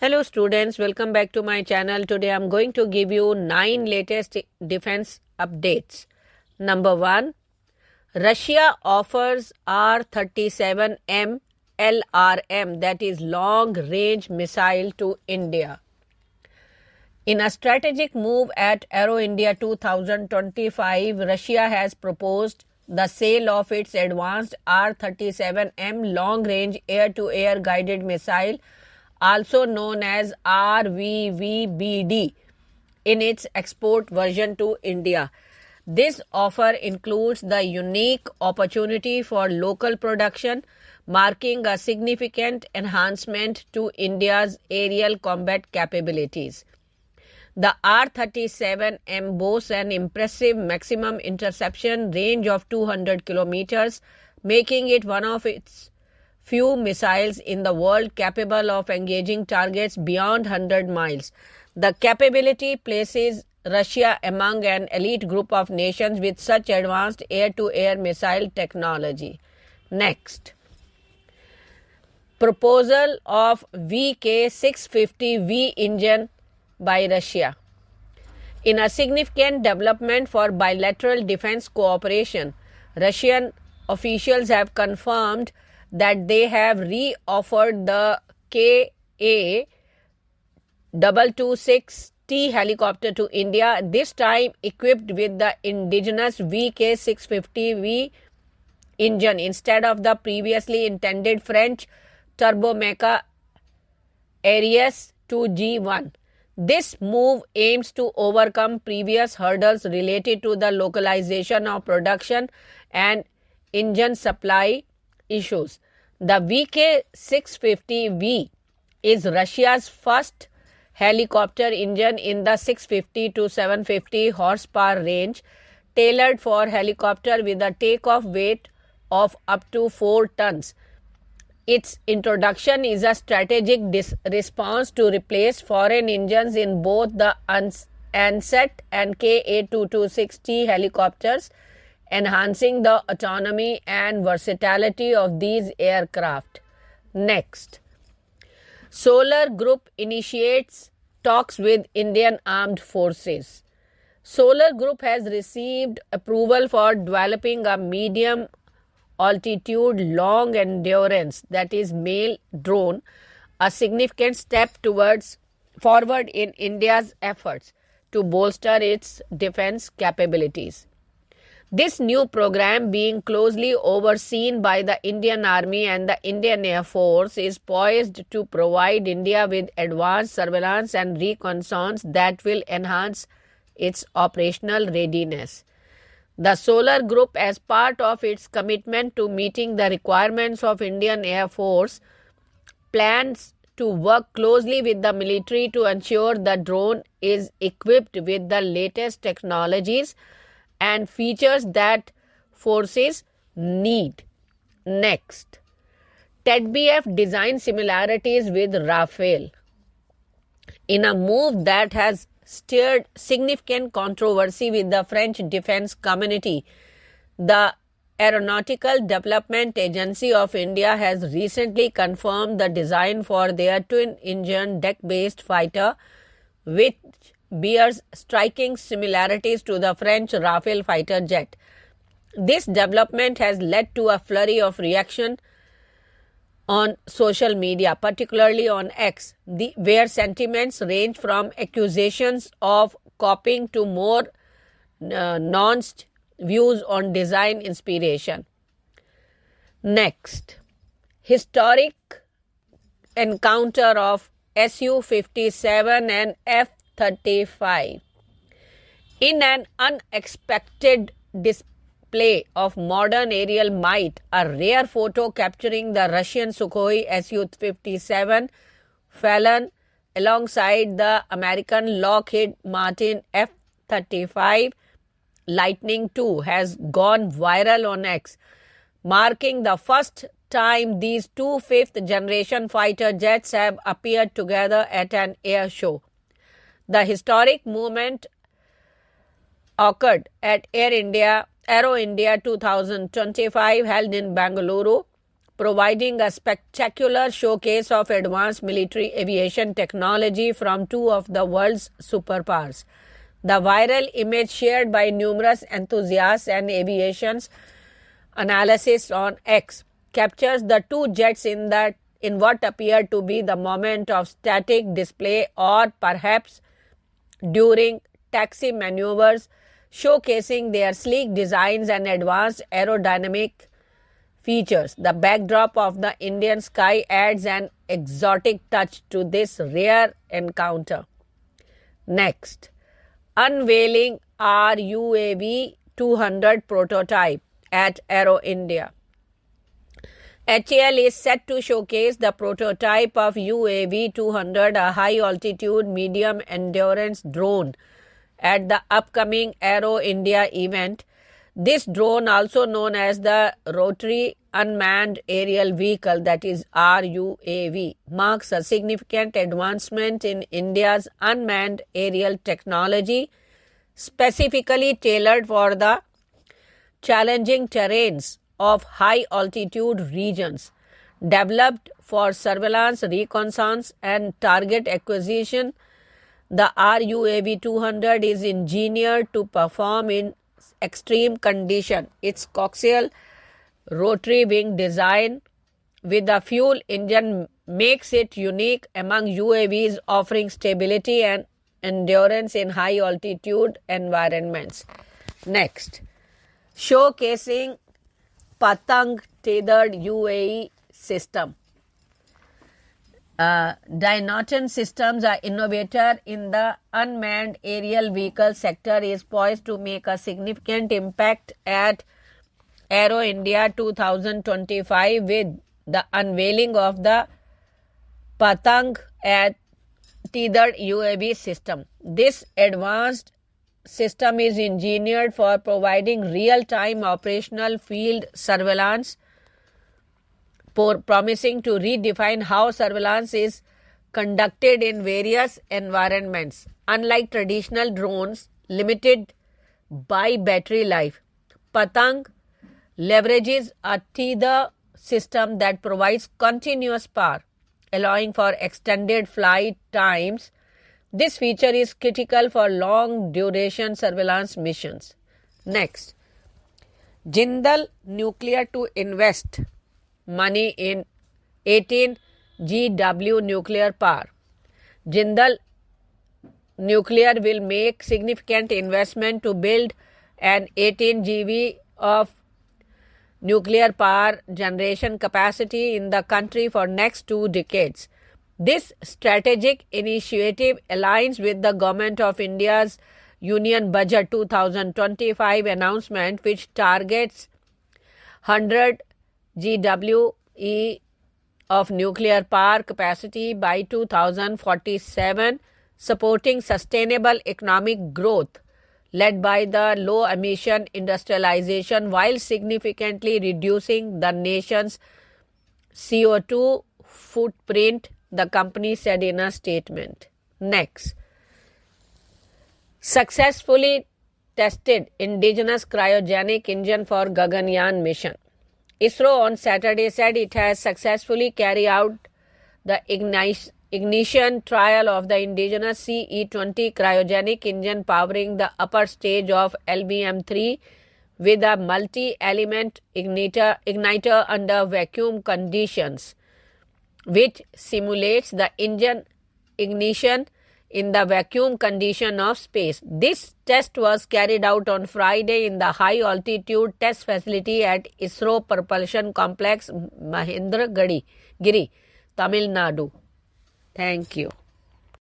Hello students, welcome back to my channel. Today I am going to give you 9 latest defense updates. Number 1, Russia offers R-37M LRM, that is long range missile, to India. In a strategic move at Aero India 2025, Russia has proposed the sale of its advanced R-37M long-range air-to-air guided missile, also known as RVVBD, in its export version to India. This offer includes the unique opportunity for local production, marking a significant enhancement to India's aerial combat capabilities. The R-37M boasts an impressive maximum interception range of 200 kilometers, making it one of its few missiles in the world capable of engaging targets beyond 100 miles. The capability places Russia among an elite group of nations with such advanced air-to-air missile technology. Next, proposal of VK-650V engine by Russia. In a significant development for bilateral defense cooperation, Russian officials have confirmed that they have re-offered the Ka-226T helicopter to India, this time equipped with the indigenous VK-650V engine instead of the previously intended French Turbomeca Aries 2G1. This move aims to overcome previous hurdles related to the localization of production and engine supply issues. The VK-650V is Russia's first helicopter engine in the 650 to 750 horsepower range, tailored for helicopter with a takeoff weight of up to 4 tons. Its introduction is a strategic response to replace foreign engines in both the Ansett and Ka-226T helicopters, enhancing the autonomy and versatility of these aircraft. Next, Solar Group initiates talks with Indian Armed Forces. Solar Group has received approval for developing a medium altitude long endurance, that is MALE drone, a significant step forward in India's efforts to bolster its defense capabilities. This new program, being closely overseen by the Indian Army and the Indian Air Force, is poised to provide India with advanced surveillance and reconnaissance that will enhance its operational readiness. The Solar Group, as part of its commitment to meeting the requirements of Indian Air Force, plans to work closely with the military to ensure the drone is equipped with the latest technologies and features that forces need. Next, TEDBF design similarities with Rafale. In a move that has stirred significant controversy with the French defense community, the Aeronautical Development Agency of India has recently confirmed the design for their twin-engine deck-based fighter, which bears striking similarities to the French Rafale fighter jet. This development has led to a flurry of reaction on social media, particularly on X, where sentiments range from accusations of copying to more nuanced views on design inspiration. Next, historic encounter of Su-57 and F-35. In an unexpected display of modern aerial might, a rare photo capturing the Russian Sukhoi Su-57 Falcon alongside the American Lockheed Martin F-35 Lightning II has gone viral on X, marking the first time these two fifth-generation fighter jets have appeared together at an air show. The historic moment occurred at Aero India 2025 held in Bengaluru, providing a spectacular showcase of advanced military aviation technology from two of the world's superpowers. The viral image shared by numerous enthusiasts and aviation analysts on X captures the two jets in what appeared to be the moment of static display or perhaps during taxi maneuvers, showcasing their sleek designs and advanced aerodynamic features. The backdrop of the Indian sky adds an exotic touch to this rare encounter. Next, unveiling RUAV 200 prototype at Aero India. HAL is set to showcase the prototype of UAV 200, a high-altitude, medium-endurance drone, at the upcoming Aero India event. This drone, also known as the Rotary Unmanned Aerial Vehicle, that is RUAV, marks a significant advancement in India's unmanned aerial technology, specifically tailored for the challenging terrains of high-altitude regions. Developed for surveillance, reconnaissance, and target acquisition, the RUAV 200 is engineered to perform in extreme conditions. Its coaxial rotary wing design with a fuel engine makes it unique among UAVs, offering stability and endurance in high-altitude environments. Next, showcasing Patang tethered UAE system. Dynaton Systems, an innovator in the unmanned aerial vehicle sector, is poised to make a significant impact at Aero India 2025 with the unveiling of the Patang tethered UAV system. This advanced system is engineered for providing real-time operational field surveillance, promising to redefine how surveillance is conducted in various environments. Unlike traditional drones limited by battery life, Patang leverages a tether system that provides continuous power, allowing for extended flight times. This feature is critical for long-duration surveillance missions. Next, Jindal Nuclear to invest money in 18 GW nuclear power. Jindal Nuclear will make significant investment to build an 18 GW of nuclear power generation capacity in the country for next 2 decades. This strategic initiative aligns with the Government of India's Union Budget 2025 announcement, which targets 100 GWE of nuclear power capacity by 2047, supporting sustainable economic growth led by the low-emission industrialization while significantly reducing the nation's CO2 footprint, the company said in a statement. Next, successfully tested indigenous cryogenic engine for Gaganyaan mission. ISRO on Saturday said it has successfully carried out the ignition trial of the indigenous CE-20 cryogenic engine powering the upper stage of LBM-3 with a multi-element igniter under vacuum conditions, which simulates the engine ignition in the vacuum condition of space. This test was carried out on Friday in the high-altitude test facility at ISRO Propulsion Complex, Mahendragiri, Tamil Nadu. Thank you.